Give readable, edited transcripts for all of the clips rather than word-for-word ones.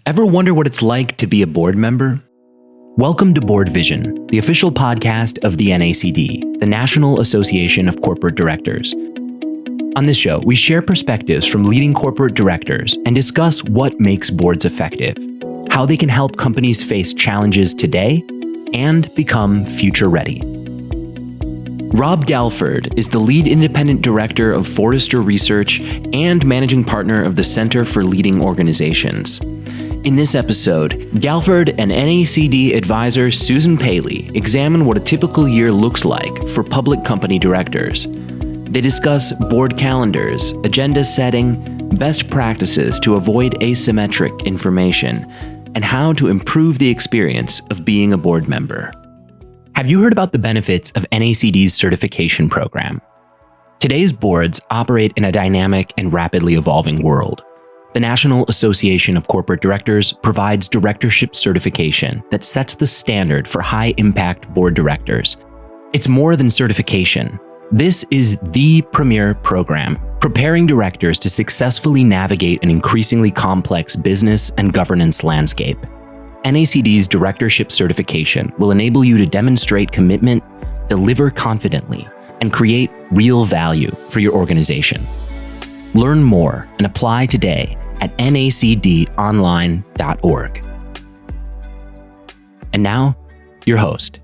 Ever wonder what it's like to be a board member? Welcome to BoardVision, the official podcast of the NACD, the National Association of Corporate Directors. On this show, we share perspectives from leading corporate directors and discuss what makes boards effective, how they can help companies face challenges today, and become future-ready. Rob Galford is the lead independent director of Forrester Research and managing partner of the Center for Leading Organizations. In this episode, Galford and NACD advisor Susan Paley examine what a typical year looks like for public company directors. They discuss board calendars, agenda setting, best practices to avoid asymmetric information, and how to improve the experience of being a board member. Have you heard about the benefits of NACD's certification program? Today's boards operate in a dynamic and rapidly evolving world. The National Association of Corporate Directors provides directorship certification that sets the standard for high-impact board directors. It's more than certification. This is the premier program, preparing directors to successfully navigate an increasingly complex business and governance landscape. NACD's directorship certification will enable you to demonstrate commitment, deliver confidently, and create real value for your organization. Learn more and apply today at nacdonline.org. And now, your host.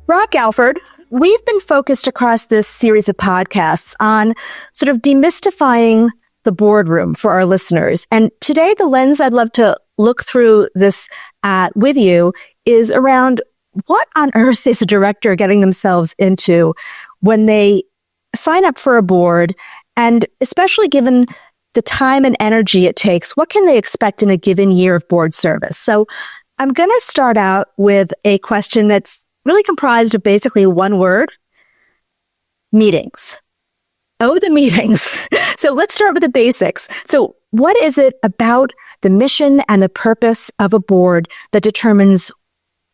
Rob Galford, we've been focused across this series of podcasts on sort of demystifying the boardroom for our listeners. And today, the lens I'd love to look through this at with you is around what on earth is a director getting themselves into when they sign up for a board, and especially given the time and energy it takes, what can they expect in a given year of board service? So I'm going to start out with a question that's really comprised of basically one word: meetings. Oh, the meetings. So let's start with the basics. So what is it about the mission and the purpose of a board that determines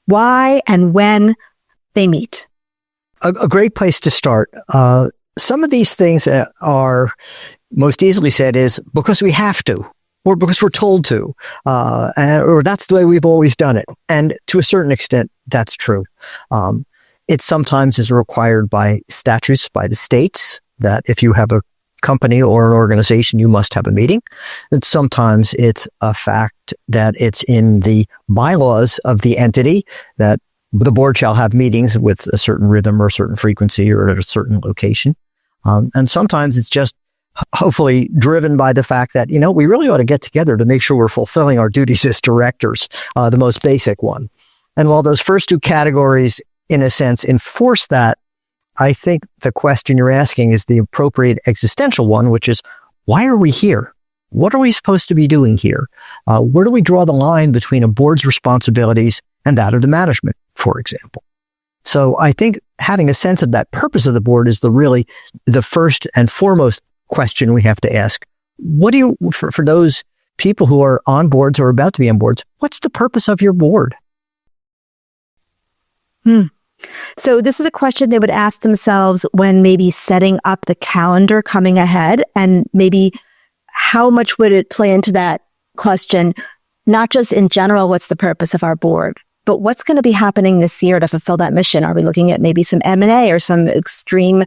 why and when they meet? A great place to start. Some of these things are most easily said is because we have to, or because we're told to, or that's the way we've always done it. And to a certain extent, that's true. It sometimes is required by statutes, by the states, that if you have a company or an organization, you must have a meeting. And sometimes it's a fact that it's in the bylaws of the entity that the board shall have meetings with a certain rhythm or a certain frequency or at a certain location. And sometimes it's just hopefully driven by the fact that, we really ought to get together to make sure we're fulfilling our duties as directors, the most basic one. And while those first two categories, in a sense, enforce that, I think the question you're asking is the appropriate existential one, which is, why are we here? What are we supposed to be doing here? Where do we draw the line between a board's responsibilities and that of the management, for example? So I think having a sense of that purpose of the board is the first and foremost question we have to ask. What do you, for those people who are on boards or about to be on boards, what's the purpose of your board? So this is a question they would ask themselves when maybe setting up the calendar coming ahead, and maybe how much would it play into that question, not just in general, what's the purpose of our board, but what's going to be happening this year to fulfill that mission? Are we looking at maybe some M&A or some extreme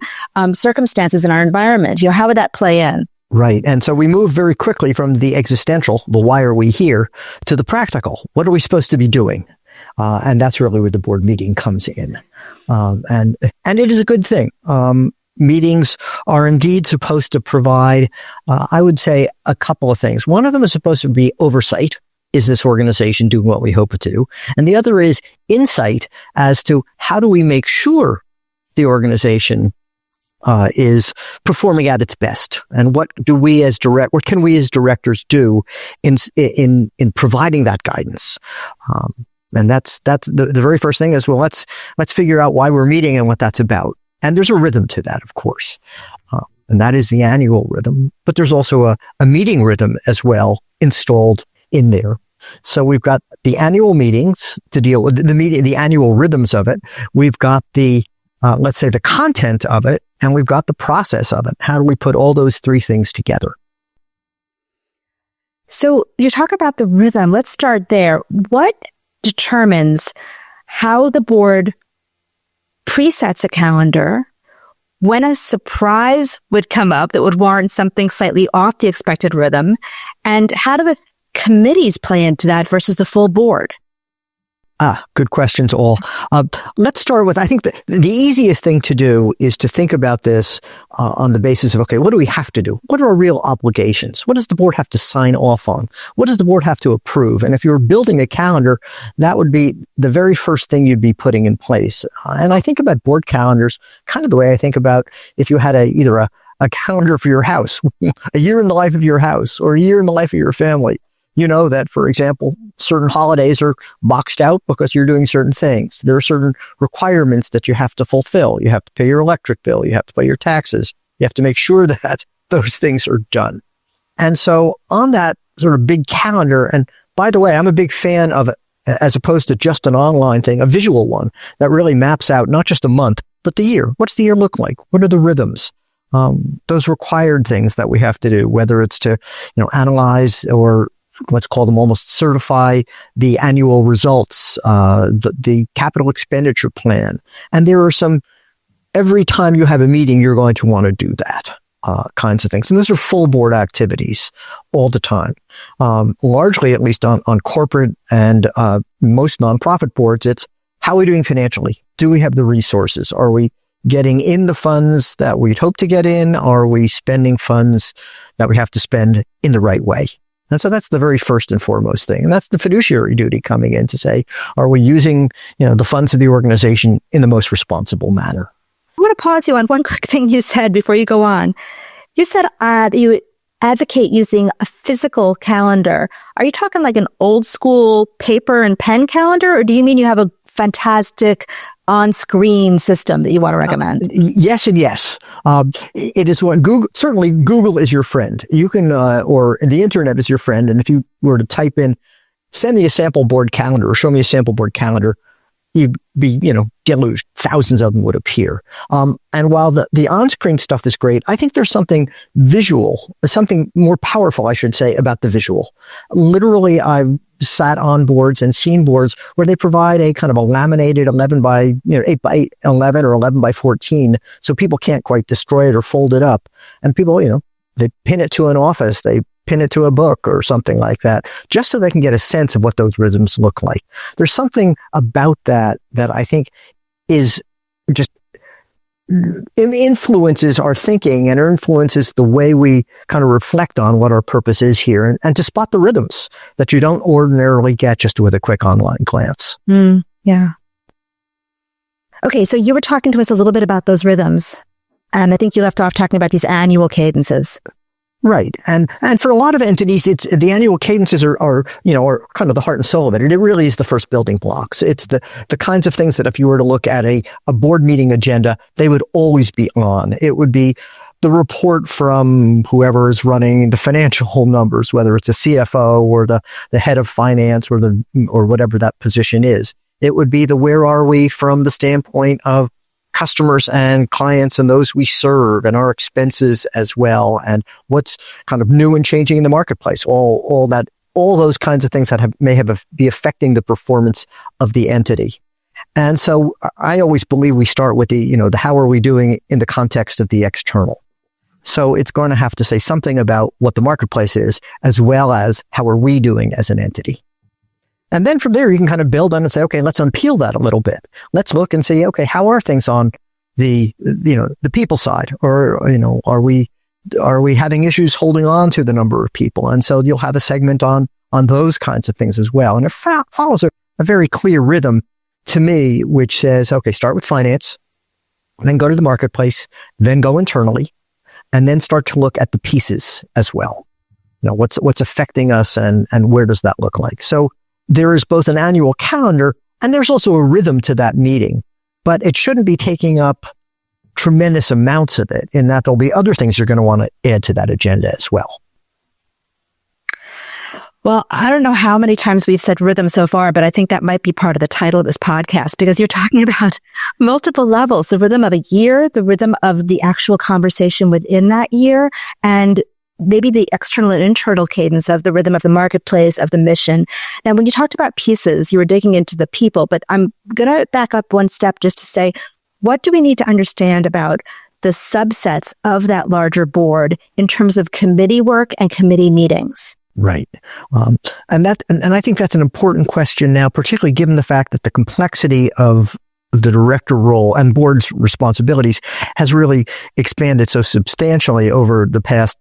circumstances in our environment? How would that play in? Right. And so we move very quickly from the existential, the why are we here, to the practical. What are we supposed to be doing? And that's really where the board meeting comes in. And it is a good thing. Meetings are indeed supposed to provide, I would say, a couple of things. One of them is supposed to be oversight. Is this organization doing what we hope it to do? And the other is insight as to how do we make sure the organization is performing at its best, and what can we as directors do in providing that guidance? And that's the very first thing is, well, let's figure out why we're meeting and what that's about. And there's a rhythm to that, of course. And that is the annual rhythm, but there's also a meeting rhythm as well installed in there. So we've got the annual meetings to deal with the annual rhythms of it. We've got the, let's say, the content of it, and we've got the process of it. How do we put all those three things together? So you talk about the rhythm. Let's start there. What determines how the board presets a calendar when a surprise would come up that would warrant something slightly off the expected rhythm? And how do the committees play into that versus the full board? Good questions all. Let's start with, I think the easiest thing to do is to think about this on the basis of, okay, what do we have to do? What are our real obligations? What does the board have to sign off on? What does the board have to approve? And if you're building a calendar, that would be the very first thing you'd be putting in place. And I think about board calendars kind of the way I think about if you had either a calendar for your house, a year in the life of your house, or a year in the life of your family. You know that, for example, certain holidays are boxed out because you're doing certain things. There are certain requirements that you have to fulfill. You have to pay your electric bill. You have to pay your taxes. You have to make sure that those things are done. And so on that sort of big calendar, and by the way, I'm a big fan of it, as opposed to just an online thing, a visual one that really maps out not just a month, but the year. What's the year look like? What are the rhythms? Those required things that we have to do, whether it's to, analyze or let's call them almost certify the annual results, the capital expenditure plan. And there are every time you have a meeting, you're going to want to do that, kinds of things. And those are full board activities all the time. Largely, at least on corporate and most nonprofit boards, it's how are we doing financially? Do we have the resources? Are we getting in the funds that we'd hope to get in? Are we spending funds that we have to spend in the right way? And so that's the very first and foremost thing. And that's the fiduciary duty coming in to say, are we using, the funds of the organization in the most responsible manner? I want to pause you on one quick thing you said before you go on. You said that you advocate using a physical calendar. Are you talking like an old school paper and pen calendar, or do you mean you have a fantastic on-screen system that you want to recommend? Yes and yes. It is one. Certainly Google is your friend. You can, or the internet is your friend. And if you were to type in, send me a sample board calendar or show me a sample board calendar, you'd be, deluged. Thousands of them would appear. And while the on-screen stuff is great, I think there's something visual, something more powerful, I should say, about the visual. Literally, I've sat on boards and seen boards where they provide a kind of a laminated 11 by, 8 by 11 or 11 by 14. So people can't quite destroy it or fold it up. And people, they pin it to an office. They pin it to a book or something like that, just so they can get a sense of what those rhythms look like. There's something about that I think is just influences our thinking and influences the way we kind of reflect on what our purpose is here and to spot the rhythms that you don't ordinarily get just with a quick online glance. Yeah. Okay, so you were talking to us a little bit about those rhythms, and I think you left off talking about these annual cadences. Right. And for a lot of entities, it's the annual cadences are kind of the heart and soul of it. It really is the first building blocks. It's the kinds of things that if you were to look at a board meeting agenda, they would always be on. It would be the report from whoever is running the financial numbers, whether it's a CFO or the head of finance or whatever that position is. It would be the where are we from the standpoint of customers and clients and those we serve and our expenses as well, and what's kind of new and changing in the marketplace, all those kinds of things that may be affecting the performance of the entity. And so I always believe we start with the how are we doing in the context of the external. So it's going to have to say something about what the marketplace is, as well as how are we doing as an entity. And then from there, you can kind of build on and say, okay, let's unpeel that a little bit. Let's look and see, okay, how are things on the people side? Or, are we having issues holding on to the number of people? And so you'll have a segment on those kinds of things as well. And it follows a very clear rhythm to me, which says, okay, start with finance, then go to the marketplace, then go internally, and then start to look at the pieces as well. What's affecting us and where does that look like? So there is both an annual calendar and there's also a rhythm to that meeting, but it shouldn't be taking up tremendous amounts of it, in that there'll be other things you're going to want to add to that agenda as well. Well, I don't know how many times we've said rhythm so far, but I think that might be part of the title of this podcast, because you're talking about multiple levels, the rhythm of a year, the rhythm of the actual conversation within that year, and maybe the external and internal cadence of the rhythm of the marketplace, of the mission. Now, when you talked about pieces, you were digging into the people, but I'm going to back up one step just to say, what do we need to understand about the subsets of that larger board in terms of committee work and committee meetings? Right. And I think that's an important question now, particularly given the fact that the complexity of the director role and board's responsibilities has really expanded so substantially over the past,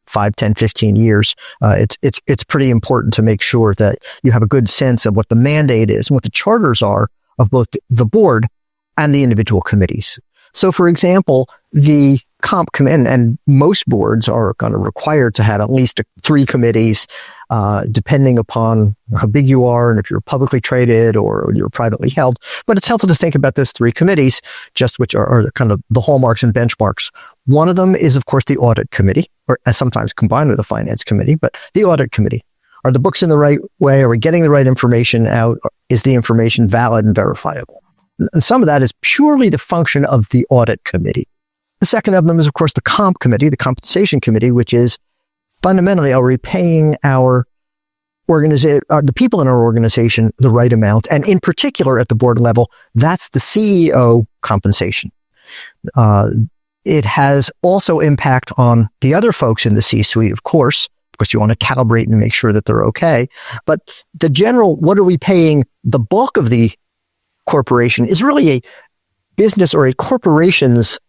5, 10, 15 years. It's pretty important to make sure that you have a good sense of what the mandate is and what the charters are of both the board and the individual committees. So, for example, the comp committee, and most boards are going to require to have at least 3 committees, depending upon how big you are and if you're publicly traded or you're privately held. But it's helpful to think about those 3 committees, just which are kind of the hallmarks and benchmarks. One of them is, of course, the audit committee, or sometimes combined with the finance committee, but the audit committee. Are the books in the right way? Are we getting the right information out? Is the information valid and verifiable? And some of that is purely the function of the audit committee. The second of them is, of course, the comp committee, the compensation committee, which is fundamentally, are we paying the people in our organization the right amount? And in particular, at the board level, that's the CEO compensation. It has also impact on the other folks in the C-suite, of course, because you want to calibrate and make sure that they're okay. But the general, what are we paying the bulk of the corporation is really a business or a corporation's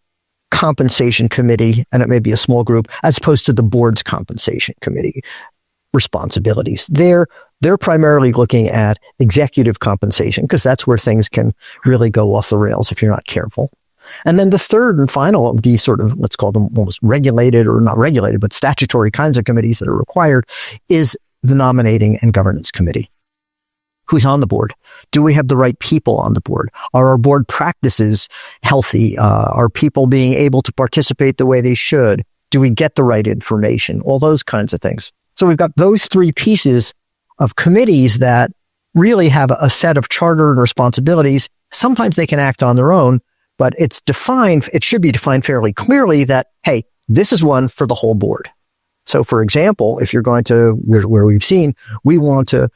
compensation committee, and it may be a small group, as opposed to the board's compensation committee responsibilities. They're primarily looking at executive compensation because that's where things can really go off the rails if you're not careful. And then the third and final of these sort of, let's call them almost regulated or not regulated, but statutory kinds of committees that are required is the nominating and governance committee. Who's on the board? Do we have the right people on the board? Are our board practices healthy? Are people being able to participate the way they should? Do we get the right information? All those kinds of things. So we've got those 3 pieces of committees that really have a set of charter and responsibilities. Sometimes they can act on their own, but it should be defined fairly clearly that, hey, this is one for the whole board. So for example, if you're going to, where we've seen, we want to,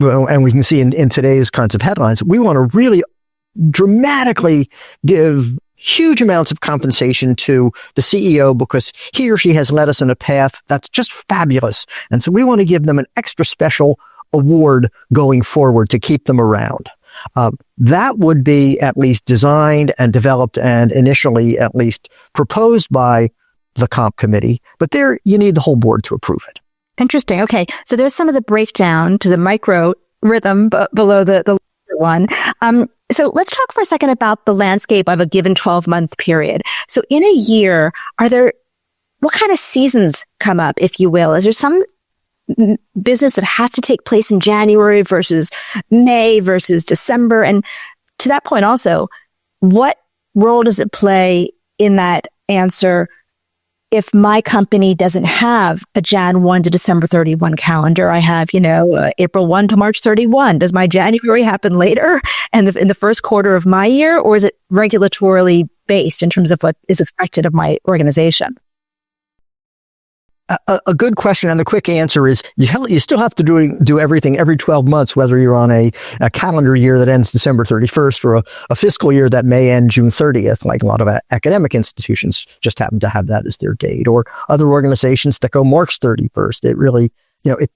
and we can see in today's kinds of headlines, we want to really dramatically give huge amounts of compensation to the CEO because he or she has led us in a path that's just fabulous. And so we want to give them an extra special award going forward to keep them around. That would be at least designed and developed and initially at least proposed by the comp committee. But there you need the whole board to approve it. Interesting. Okay. So there's some of the breakdown to the micro rhythm below the one. So let's talk for a second about the landscape of a given 12-month period. So in a year, what kind of seasons come up, if you will? Is there some business that has to take place in January versus May versus December? And to that point also, what role does it play in that answer if my company doesn't have a Jan 1 to December 31 calendar? I have, April 1 to March 31. Does my January happen later and in the first quarter of my year, or is it regulatorily based in terms of what is expected of my organization? A good question, and the quick answer is you still have to do everything every 12 months, whether you're on a calendar year that ends December 31st or a fiscal year that may end June 30th, like a lot of academic institutions just happen to have that as their date, or other organizations that go March 31st. It really,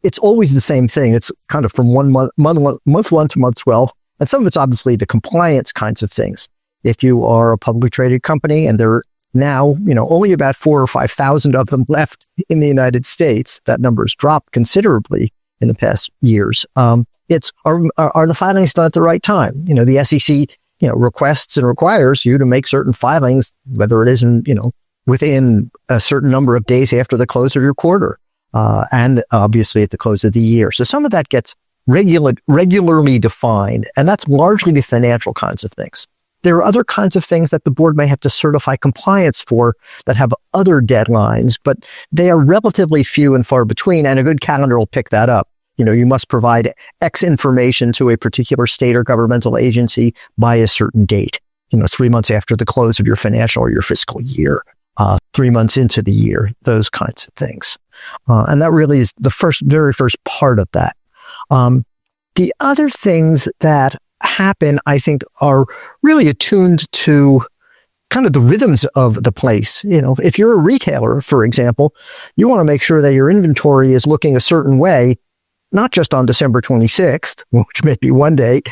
it's always the same thing. It's kind of from month 1 to month 12, and some of it's obviously the compliance kinds of things. If you are a publicly traded company and there now, only about 4,000 or 5,000 of them left in the United States. That number has dropped considerably in the past years. Are the filings done at the right time? The SEC, requests and requires you to make certain filings, whether it isn't, within a certain number of days after the close of your quarter, and obviously at the close of the year. So some of that gets regularly defined, and that's largely the financial kinds of things. There are other kinds of things that the board may have to certify compliance for that have other deadlines, but they are relatively few and far between, and a good calendar will pick that up. You must provide X information to a particular state or governmental agency by a certain date, 3 months after the close of your financial or your fiscal year. 3 months into the year, those kinds of things. And that really is the very first part of that. The other things that happen, I think, are really attuned to kind of the rhythms of the place. If you're a retailer, for example, you want to make sure that your inventory is looking a certain way, not just on December 26th, which may be one date,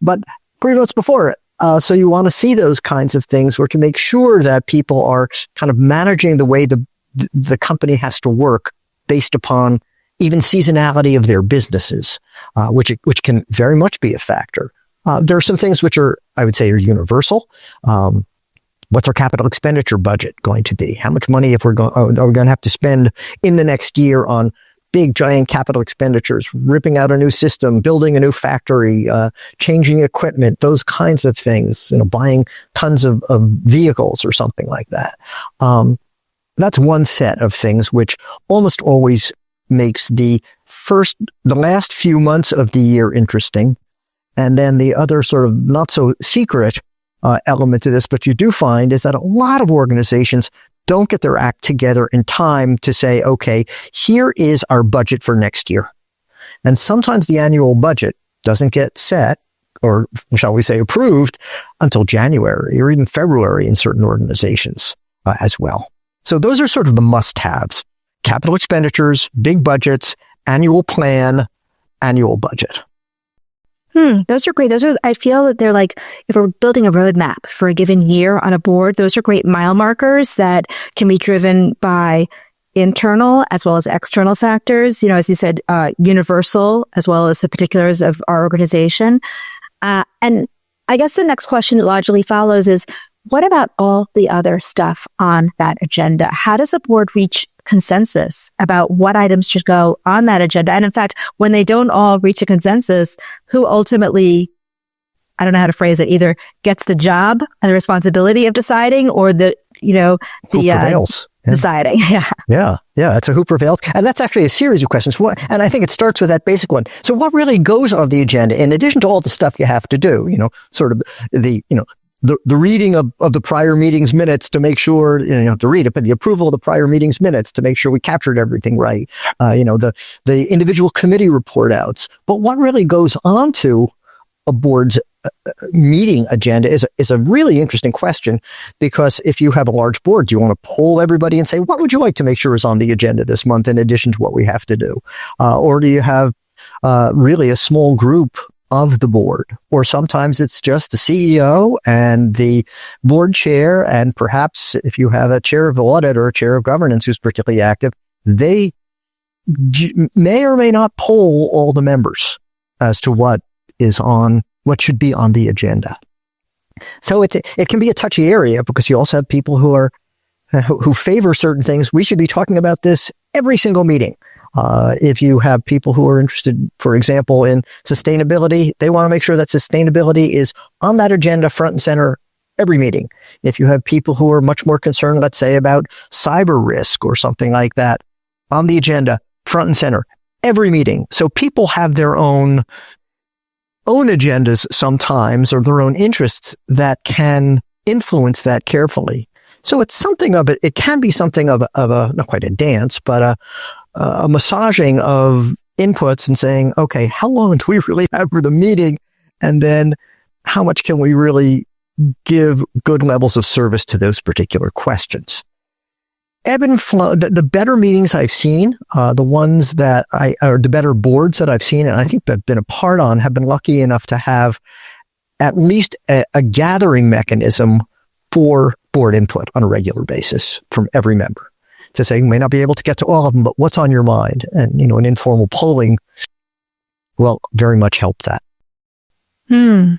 but 3 months before it. So you want to see those kinds of things, or to make sure that people are kind of managing the way the company has to work based upon even seasonality of their businesses, which can very much be a factor. There are some things which I would say, are universal. What's our capital expenditure budget going to be? How much money are we going to have to spend in the next year on big, giant capital expenditures, ripping out a new system, building a new factory, changing equipment, those kinds of things, buying tons of vehicles or something like that. That's one set of things which almost always makes the last few months of the year interesting. And then the other sort of not so secret element to this, but you do find, is that a lot of organizations don't get their act together in time to say, okay, here is our budget for next year. And sometimes the annual budget doesn't get set, or shall we say approved, until January or even February in certain organizations as well. So those are sort of the must-haves: capital expenditures, big budgets, annual plan, annual budget. Those are great. I feel that they're like, if we're building a roadmap for a given year on a board, those are great mile markers that can be driven by internal as well as external factors. As you said, universal as well as the particulars of our organization. And I guess the next question that logically follows is, what about all the other stuff on that agenda? How does a board reach consensus about what items should go on that agenda? And in fact, when they don't all reach a consensus, who ultimately, I don't know how to phrase it, either gets the job and the responsibility of deciding, or who prevails. Deciding. Yeah. It's a who prevails. And that's actually a series of questions. And I think it starts with that basic one. So what really goes on the agenda, in addition to all the stuff you have to do, sort of the reading of the prior meeting's minutes to make sure, you have to read it, but the approval of the prior meeting's minutes to make sure we captured everything right. The individual committee report outs. But what really goes on to a board's meeting agenda is a really interesting question, because if you have a large board, do you want to poll everybody and say, what would you like to make sure is on the agenda this month in addition to what we have to do? Or do you have really a small group of the board? Or sometimes it's just the CEO and the board chair, and perhaps if you have a chair of audit or a chair of governance who's particularly active, they may or may not poll all the members as to what should be on the agenda. So it can be a touchy area, because you also have people who favor certain things. We should be talking about this every single meeting. If you have people who are interested, for example, in sustainability, they want to make sure that sustainability is on that agenda front and center every meeting. If you have people who are much more concerned, let's say, about cyber risk or something like that, on the agenda front and center every meeting. So people have their own agendas sometimes, or their own interests, that can influence that carefully. So it's something of it can be something of a not quite a dance, but a massaging of inputs and saying, okay, how long do we really have for the meeting? And then how much can we really give good levels of service to those particular questions? Ebb and flow, the better meetings I've seen, the ones that or the better boards that I've seen, and I think I've been a part on, have been lucky enough to have at least a gathering mechanism for board input on a regular basis from every member, to say, you may not be able to get to all of them, but what's on your mind? And, an informal polling will very much help that. From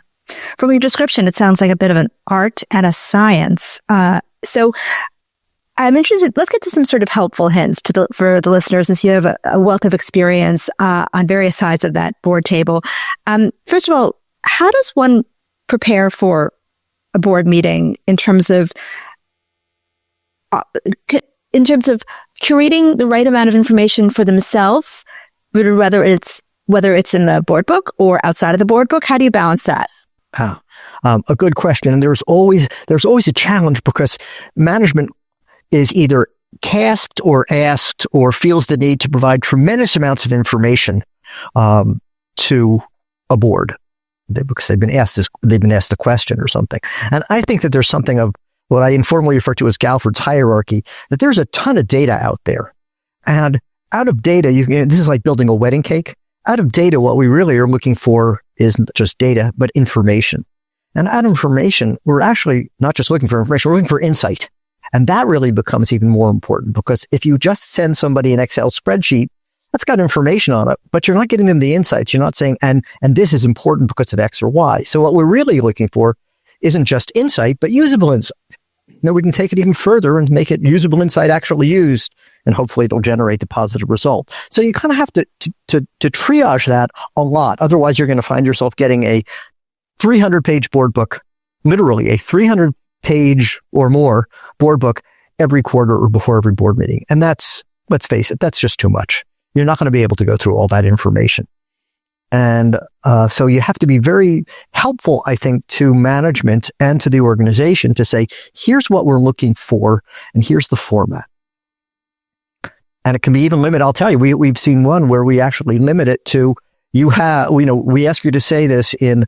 your description, it sounds like a bit of an art and a science. So I'm interested, let's get to some sort of helpful hints for the listeners, since you have a wealth of experience on various sides of that board table. First of all, how does one prepare for a board meeting in terms of curating the right amount of information for themselves, whether it's in the board book or outside of the board book? How do you balance that? A good question. And there's always a challenge, because management is either tasked or asked or feels the need to provide tremendous amounts of information to a board because they've been asked the question or something. And I think that there's something of what I informally refer to as Galford's hierarchy, that there's a ton of data out there. And out of data, this is like building a wedding cake. Out of data, what we really are looking for isn't just data, but information. And out of information, we're actually not just looking for information, we're looking for insight. And that really becomes even more important because if you just send somebody an Excel spreadsheet, that's got information on it, but you're not getting them the insights. You're not saying, and this is important because of X or Y. So what we're really looking for isn't just insight, but usable insight. We can take it even further and make it usable insight actually used, and hopefully it'll generate the positive result. So you kind of have to triage that a lot. Otherwise, you're going to find yourself getting a 300-page board book, literally a 300-page or more board book every quarter or before every board meeting. And that's, let's face it, that's just too much. You're not going to be able to go through all that information. And so you have to be very helpful, I think, to management and to the organization to say, here's what we're looking for, and here's the format. And it can be even limited. I'll tell you, we've seen one where we actually limit it to, we ask you to say this in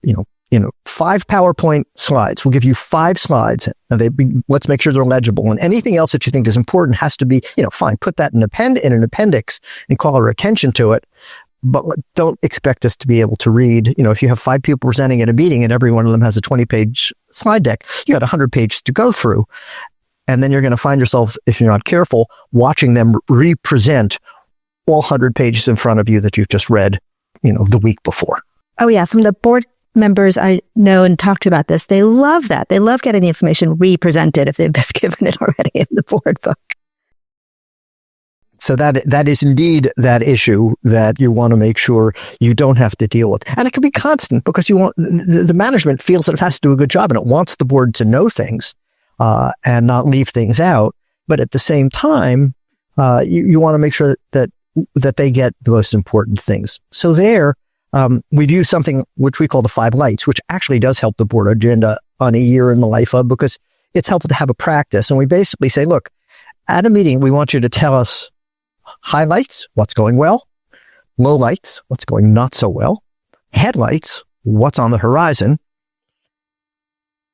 5 PowerPoint slides. We'll give you 5 slides, and let's make sure they're legible. And anything else that you think is important has to be, fine, put that in an appendix and call our attention to it. But don't expect us to be able to read. If you have 5 people presenting at a meeting and every one of them has a 20-page slide deck, you got 100 pages to go through. And then you're going to find yourself, if you're not careful, watching them represent all 100 pages in front of you that you've just read, the week before. Oh yeah. From the board members I know and talk to about this, they love that. They love getting the information represented if they've given it already in the board book. So that is indeed that issue that you want to make sure you don't have to deal with. And it can be constant because the management feels that it has to do a good job and it wants the board to know things, and not leave things out. But at the same time, you want to make sure that they get the most important things. So we've used something which we call the 5 lights, which actually does help the board agenda on a year in the life of, because it's helpful to have a practice. And we basically say, look, at a meeting, we want you to tell us highlights, what's going well, lowlights, what's going not so well, headlights, what's on the horizon,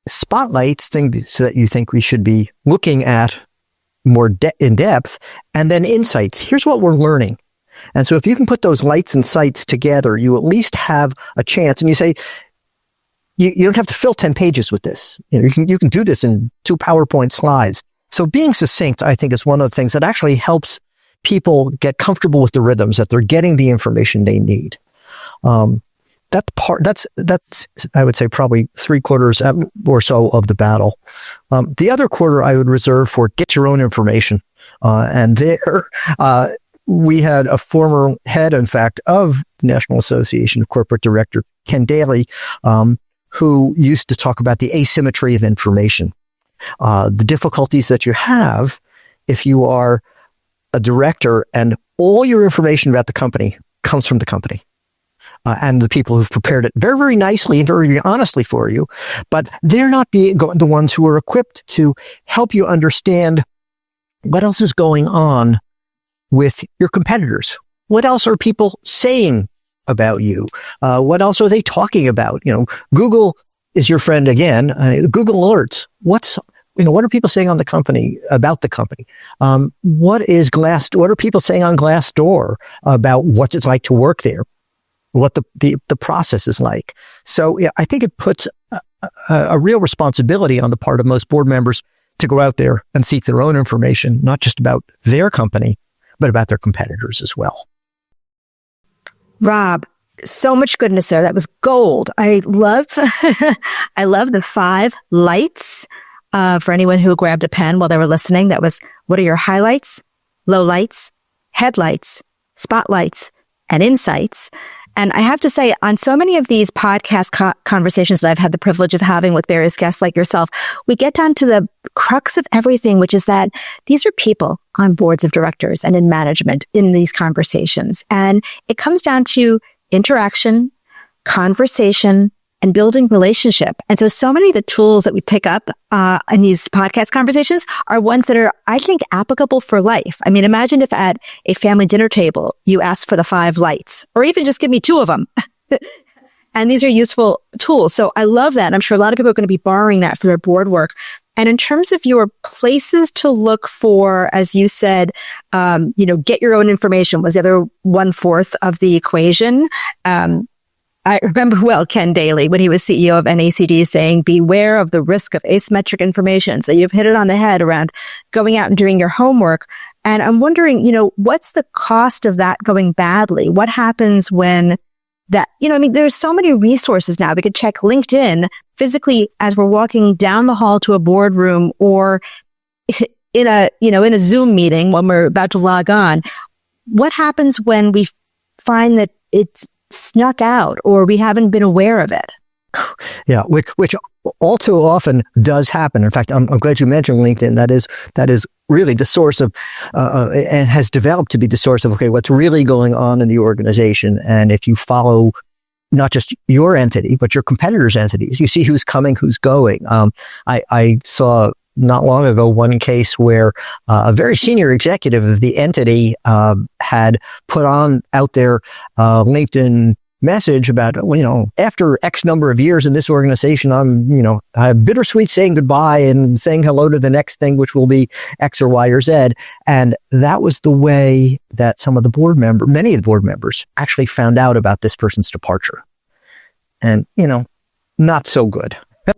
spotlights, things that you think we should be looking at more in depth, and then insights. Here's what we're learning. And so if you can put those lights and sights together, you at least have a chance. And you say, you don't have to fill 10 pages with this. You can do this in 2 PowerPoint slides. So being succinct, I think, is one of the things that actually helps people get comfortable with the rhythms, that they're getting the information they need. That's I would say probably 3/4 or so of the battle. The other quarter I would reserve for get your own information. And there, we had a former head, in fact, of the National Association of Corporate Directors, Ken Daly, who used to talk about the asymmetry of information, the difficulties that you have if you are a director and all your information about the company comes from the company. And the people who've prepared it very, very nicely and very honestly for you, but they're not the ones who are equipped to help you understand what else is going on with your competitors. What else are people saying about you? What else are they talking about? Google is your friend again. Google alerts. What are people saying on the company about the company? What are people saying on Glassdoor about what it's like to work there? What the process is like. So yeah, I think it puts a real responsibility on the part of most board members to go out there and seek their own information, not just about their company, but about their competitors as well. Rob, so much goodness there. That was gold. I love the 5 lights. For anyone who grabbed a pen while they were listening, that was, what are your highlights, lowlights, headlights, spotlights, and insights? And I have to say, on so many of these podcast conversations that I've had the privilege of having with various guests like yourself, we get down to the crux of everything, which is that these are people on boards of directors and in management in these conversations. And it comes down to interaction, conversation, and building relationship. And so many of the tools that we pick up in these podcast conversations are ones that are, I think, applicable for life. I mean, imagine if at a family dinner table, you ask for the 5 lights, or even just give me 2 of them. And these are useful tools. So I love that. And I'm sure a lot of people are going to be borrowing that for their board work. And in terms of your places to look for, as you said, get your own information was the other 1/4 of the equation. I remember well Ken Daly, when he was CEO of NACD, saying, beware of the risk of asymmetric information. So you've hit it on the head around going out and doing your homework. And I'm wondering, what's the cost of that going badly? What happens when that, there's so many resources now. We could check LinkedIn physically as we're walking down the hall to a boardroom, or in a Zoom meeting when we're about to log on. What happens when we find that it's snuck out or we haven't been aware of it? Yeah, which all too often does happen. In fact, I'm glad you mentioned LinkedIn. That is really the source of, and has developed to be the source of, okay, what's really going on in the organization. And if you follow not just your entity, but your competitors' entities, you see who's coming, who's going. I saw not long ago one case where a very senior executive of the entity had put out their LinkedIn message about, after X number of years in this organization, I'm bittersweet saying goodbye and saying hello to the next thing, which will be X or Y or Z. And that was the way that many of the board members actually found out about this person's departure. And, not so good,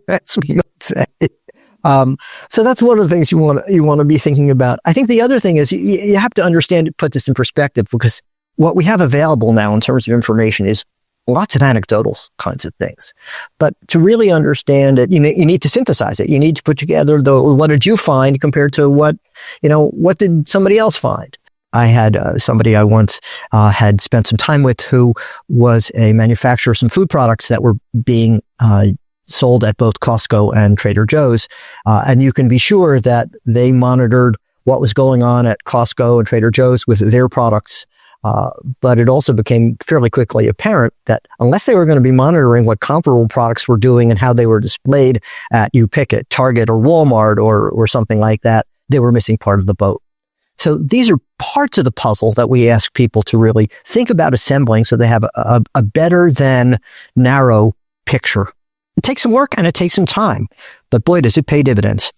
as we might say. So that's one of the things you want to be thinking about. I think the other thing is you have to understand, put this in perspective, because what we have available now in terms of information is lots of anecdotal kinds of things. But to really understand it, you need to synthesize it. You need to put together what did you find compared to what did somebody else find? I had somebody I once had spent some time with who was a manufacturer of some food products that were being sold at both Costco and Trader Joe's. And you can be sure that they monitored what was going on at Costco and Trader Joe's with their products. But it also became fairly quickly apparent that unless they were going to be monitoring what comparable products were doing and how they were displayed at, you pick it, Target or Walmart or something like that, they were missing part of the boat. So these are parts of the puzzle that we ask people to really think about assembling so they have a better than narrow picture. It takes some work and it takes some time, but boy, does it pay dividends.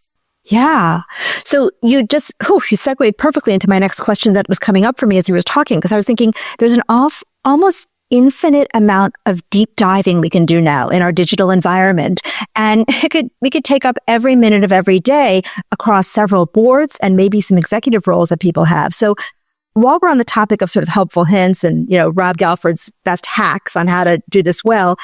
Yeah. So you segued perfectly into my next question that was coming up for me as you were talking, because I was thinking there's an almost infinite amount of deep diving we can do now in our digital environment. And we could take up every minute of every day across several boards and maybe some executive roles that people have. So while we're on the topic of sort of helpful hints and, Rob Galford's best hacks on how to do this well,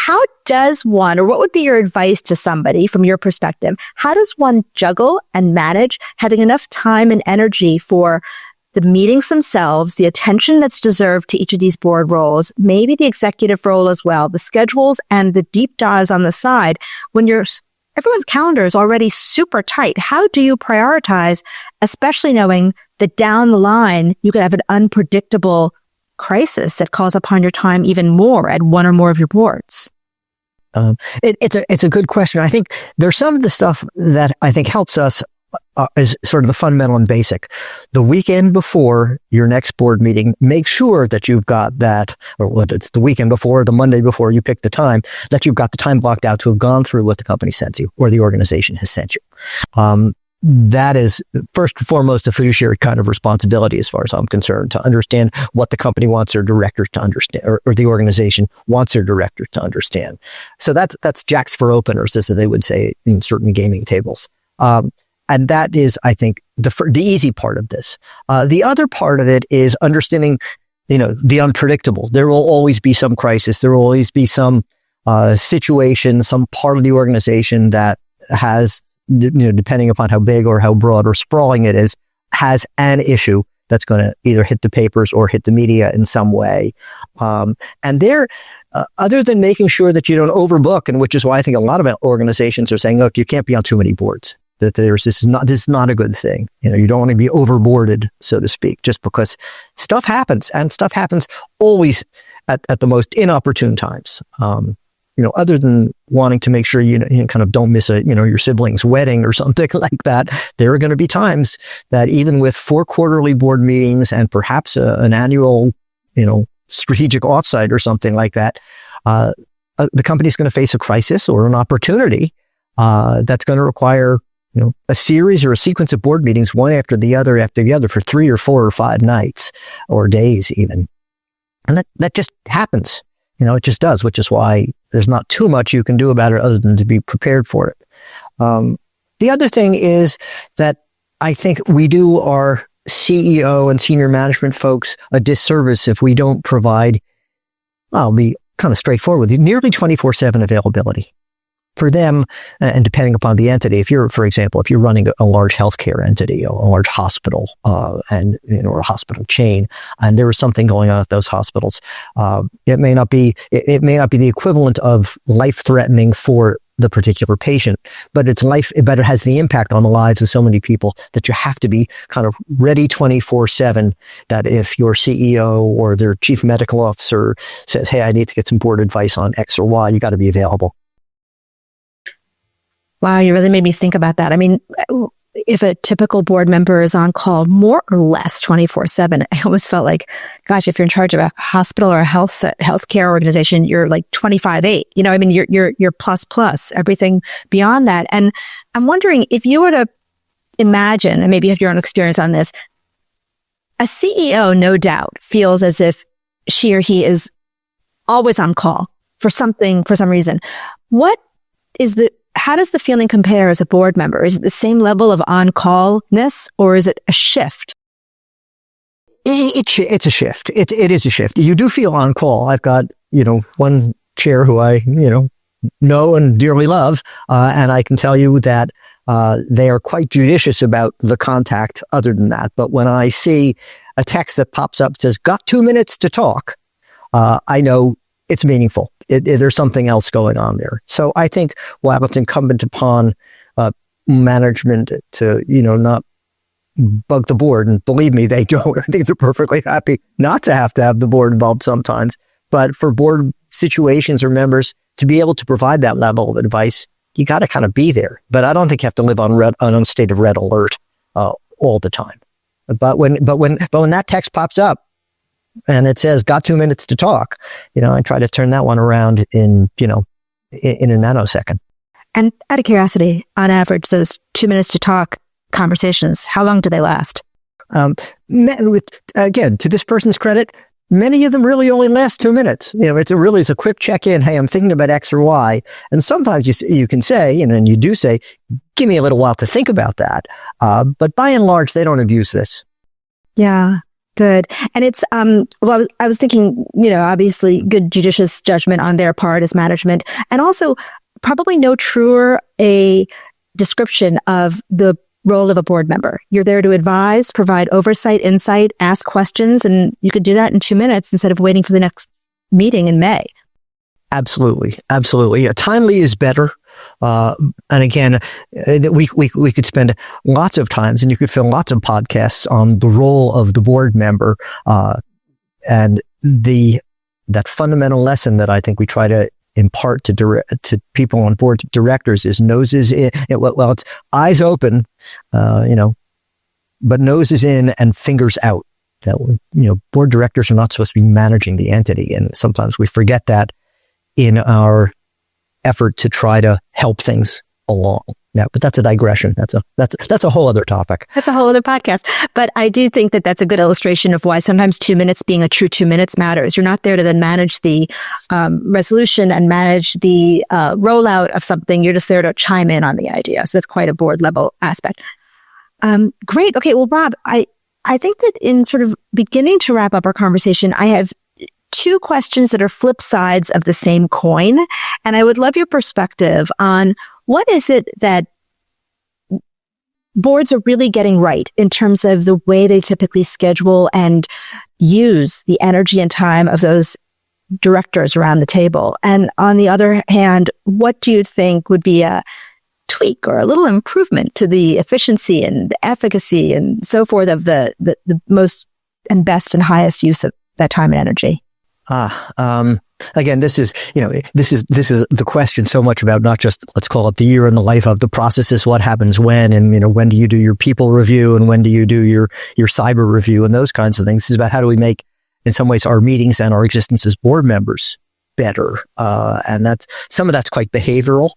how does one, or what would be your advice to somebody from your perspective? How does one juggle and manage having enough time and energy for the meetings themselves, the attention that's deserved to each of these board roles, maybe the executive role as well, the schedules and the deep dives on the side when everyone's calendar is already super tight? How do you prioritize, especially knowing that down the line, you could have an unpredictable crisis that calls upon your time even more at one or more of your boards? It's a good question. I think there's some of the stuff that I think helps us is sort of the fundamental and basic. The weekend before your next board meeting, make sure that you've got that, or whether it's the weekend before, the Monday before you pick the time, that you've got the time blocked out to have gone through what the company sent you or the organization has sent you. That is first and foremost a fiduciary kind of responsibility as far as I'm concerned, to understand what the company wants their directors to understand, or the organization wants their directors to understand. So that's jacks for openers, as they would say in certain gaming tables. And that is, I think, the easy part of this. The other part of it is understanding, the unpredictable. There will always be some crisis. There will always be some situation, some part of the organization that has, depending upon how big or how broad or sprawling it is, has an issue that's going to either hit the papers or hit the media in some way. And there, other than making sure that you don't overbook, and which is why I think a lot of organizations are saying, look, you can't be on too many boards. That this is not a good thing. You don't want to be overboarded, so to speak, just because stuff happens, and stuff happens always at the most inopportune times. other than wanting to make sure you kind of don't miss your sibling's wedding or something like that, there are going to be times that even with 4 quarterly board meetings and perhaps an annual, strategic offsite or something like that, the company's going to face a crisis or an opportunity that's going to require a series or a sequence of board meetings, one after the other for 3 or 4 or 5 nights or days even. And that just happens. It just does, which is why there's not too much you can do about it other than to be prepared for it. The other thing is that I think we do our CEO and senior management folks a disservice if we don't provide, I'll be kind of straightforward with you, nearly 24/7 availability for them, and depending upon the entity. For example, if you're running a large healthcare entity or a large hospital, or a hospital chain, and there is something going on at those hospitals, it may not be the equivalent of life-threatening for the particular patient, but it has the impact on the lives of so many people that you have to be kind of ready 24/7, that if your CEO or their chief medical officer says, hey, I need to get some board advice on X or Y, you got to be available. Wow, you really made me think about that. I mean, if a typical board member is on call more or less 24/7, I almost felt like, gosh, if you're in charge of a hospital or a healthcare organization, you're like 25/8. You're plus everything beyond that. And I'm wondering if you were to imagine, and maybe you have your own experience on this, a CEO, no doubt, feels as if she or he is always on call for some reason. How does the feeling compare as a board member? Is it the same level of on-call-ness, or is it a shift? It's a shift. It is a shift. You do feel on call. I've got, one chair who I, know and dearly love, and I can tell you that they are quite judicious about the contact other than that. But when I see a text that pops up that says, got 2 minutes to talk, I know it's meaningful. There's something else going on there. So I think while it's incumbent upon management to, not bug the board, and believe me, they don't. I think they're perfectly happy not to have the board involved sometimes. But for board situations or members to be able to provide that level of advice, you got to kind of be there. But I don't think you have to live on a state of red alert all the time. But when that text pops up, and it says, got 2 minutes to talk, I try to turn that one around in a nanosecond. And out of curiosity, on average, those 2 minutes to talk conversations, how long do they last? Again, to this person's credit, many of them really only last 2 minutes. It's a quick check-in. Hey, I'm thinking about X or Y. And sometimes you can say, and you do say, give me a little while to think about that. But by and large, they don't abuse this. Yeah. Good. And it's, I was thinking, obviously good judicious judgment on their part as management, and also probably no truer a description of the role of a board member. You're there to advise, provide oversight, insight, ask questions, and you could do that in 2 minutes instead of waiting for the next meeting in May. Absolutely. Timely is better. And again, we could spend lots of times, and you could fill lots of podcasts on the role of the board member, and that fundamental lesson that I think we try to impart to people on board of directors is noses in. Well, it's eyes open, but noses in and fingers out. That board directors are not supposed to be managing the entity, and sometimes we forget that in our effort to try to help things along. Yeah, but that's a digression. That's a whole other topic. That's a whole other podcast. But I do think that that's a good illustration of why sometimes 2 minutes being a true 2 minutes matters. You're not there to then manage the resolution and manage the rollout of something. You're just there to chime in on the idea. So that's quite a board level aspect. Great. Okay. Well, Rob, I think that in sort of beginning to wrap up our conversation, I have 2 questions that are flip sides of the same coin. And I would love your perspective on what is it that boards are really getting right in terms of the way they typically schedule and use the energy and time of those directors around the table. And on the other hand, what do you think would be a tweak or a little improvement to the efficiency and the efficacy and so forth of the most and best and highest use of that time and energy? Again, this is the question so much about not just, let's call it the year in the life of. The process is what happens when, and, when do you do your people review and when do you do your cyber review and those kinds of things. It's about how do we make, in some ways, our meetings and our existence as board members better. And some of that's quite behavioral.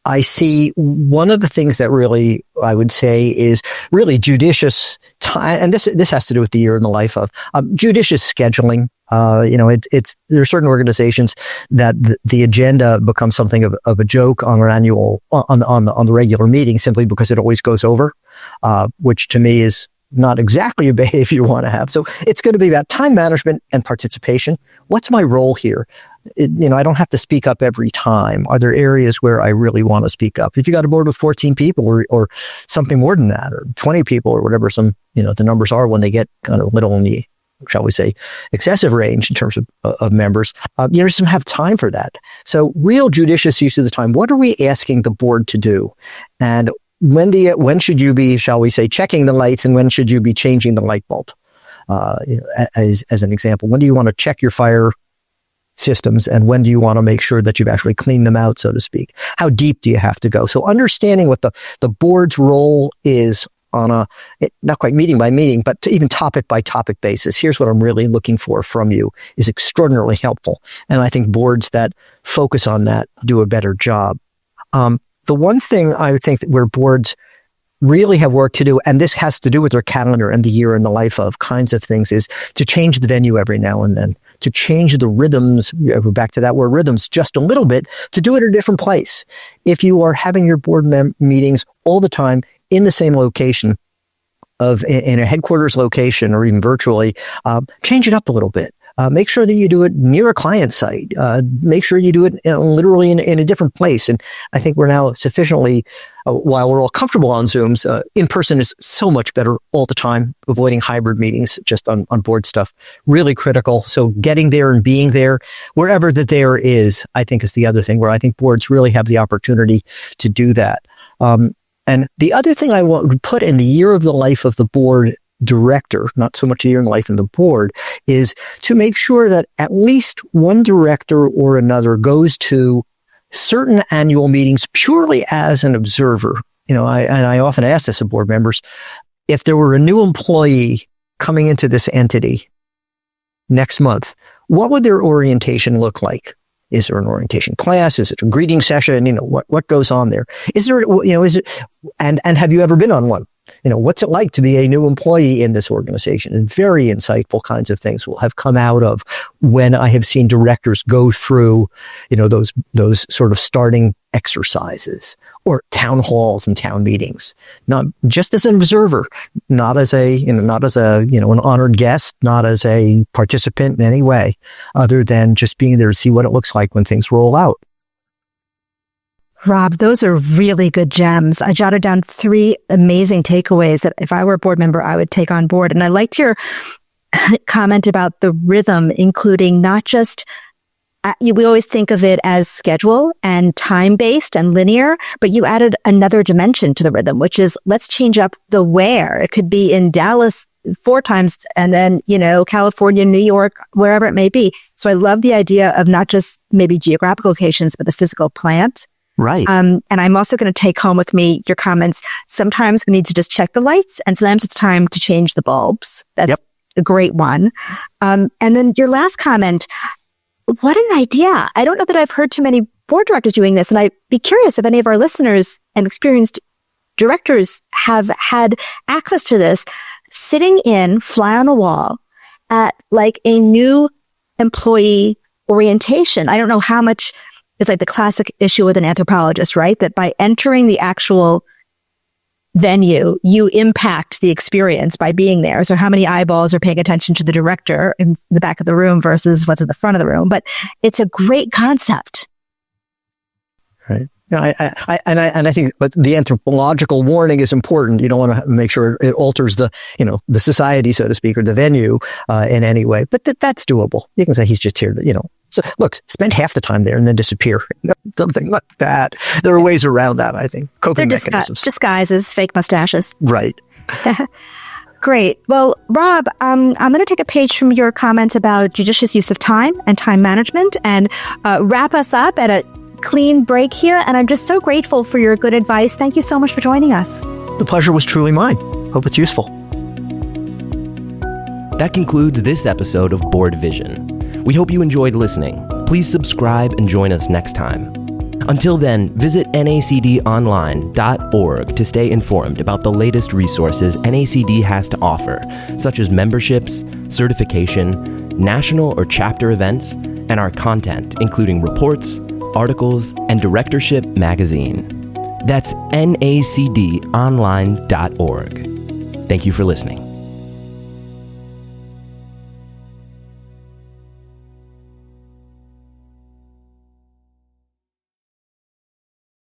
I see one of the things that really, I would say, is really judicious time, and this has to do with the year in the life of, judicious scheduling. There are certain organizations that the agenda becomes something of a joke on an annual, on the regular meeting, simply because it always goes over, which to me is not exactly a behavior you want to have. So it's going to be about time management and participation. What's my role here? I don't have to speak up every time. Are there areas where I really want to speak up? If you got a board with 14 people or something more than that, or 20 people or whatever the numbers are when they get kind of little in the, shall we say, excessive range in terms of members, you just don't have time for that. So real judicious use of the time. What are we asking the board to do? And when should you be, shall we say, checking the lights, and when should you be changing the light bulb? As an example, when do you want to check your fire systems, and when do you want to make sure that you've actually cleaned them out, so to speak? How deep do you have to go? So understanding what the board's role is on a, not quite meeting by meeting, but even topic by topic basis. Here's what I'm really looking for from you is extraordinarily helpful. And I think boards that focus on that do a better job. The one thing I think that where boards really have work to do, and this has to do with their calendar and the year in the life of kinds of things, is to change the venue every now and then, to change the rhythms, back to that word rhythms, just a little bit, to do it at a different place. If you are having your board meetings all the time in the same location, in a headquarters location or even virtually, change it up a little bit. Make sure that you do it near a client site. Make sure you do it literally in a different place. And I think we're now sufficiently, while we're all comfortable on Zooms, in person is so much better all the time. Avoiding hybrid meetings just on board stuff, really critical. So getting there and being there, wherever the there is, I think is the other thing where I think boards really have the opportunity to do that. And the other thing I want to put in the year of the life of the board director, not so much a year in the life of the board, is to make sure that at least one director or another goes to certain annual meetings purely as an observer. I often ask this of board members, if there were a new employee coming into this entity next month, what would their orientation look like? Is there an orientation class? Is it a greeting session? What goes on there? Is there, and have you ever been on one? What's it like to be a new employee in this organization? And very insightful kinds of things will have come out of when I have seen directors go through, those sort of starting exercises or town halls and town meetings, not just as an observer, not as an honored guest, not as a participant in any way, other than just being there to see what it looks like when things roll out. Rob, those are really good gems. I jotted down 3 amazing takeaways that if I were a board member, I would take on board. And I liked your comment about the rhythm, including not just, we always think of it as schedule and time-based and linear, but you added another dimension to the rhythm, which is let's change up the where. It could be in Dallas 4 times and then, California, New York, wherever it may be. So I love the idea of not just maybe geographic locations, but the physical plant. Right. And I'm also going to take home with me your comments. Sometimes we need to just check the lights, and sometimes it's time to change the bulbs. That's a great one. And then your last comment, what an idea. I don't know that I've heard too many board directors doing this, and I'd be curious if any of our listeners and experienced directors have had access to this. Sitting in, fly on the wall, at like a new employee orientation. I don't know how much. It's like the classic issue with an anthropologist, right? That by entering the actual venue, you impact the experience by being there. So how many eyeballs are paying attention to the director in the back of the room versus what's in the front of the room? But it's a great concept. Right. I think, but the anthropological warning is important. You don't want to make sure it alters the society, so to speak, or the venue in any way. But that's doable. You can say he's just here to, So look, spend half the time there and then disappear. Something like that. There are ways around that, I think. Coping mechanisms. Disguises, fake mustaches. Right. Great. Well, Rob, I'm going to take a page from your comments about judicious use of time and time management and wrap us up at a clean break here. And I'm just so grateful for your good advice. Thank you so much for joining us. The pleasure was truly mine. Hope it's useful. That concludes this episode of BoardVision. We hope you enjoyed listening. Please subscribe and join us next time. Until then, visit nacdonline.org to stay informed about the latest resources NACD has to offer, such as memberships, certification, national or chapter events, and our content, including reports, articles, and Directorship Magazine. That's nacdonline.org. Thank you for listening.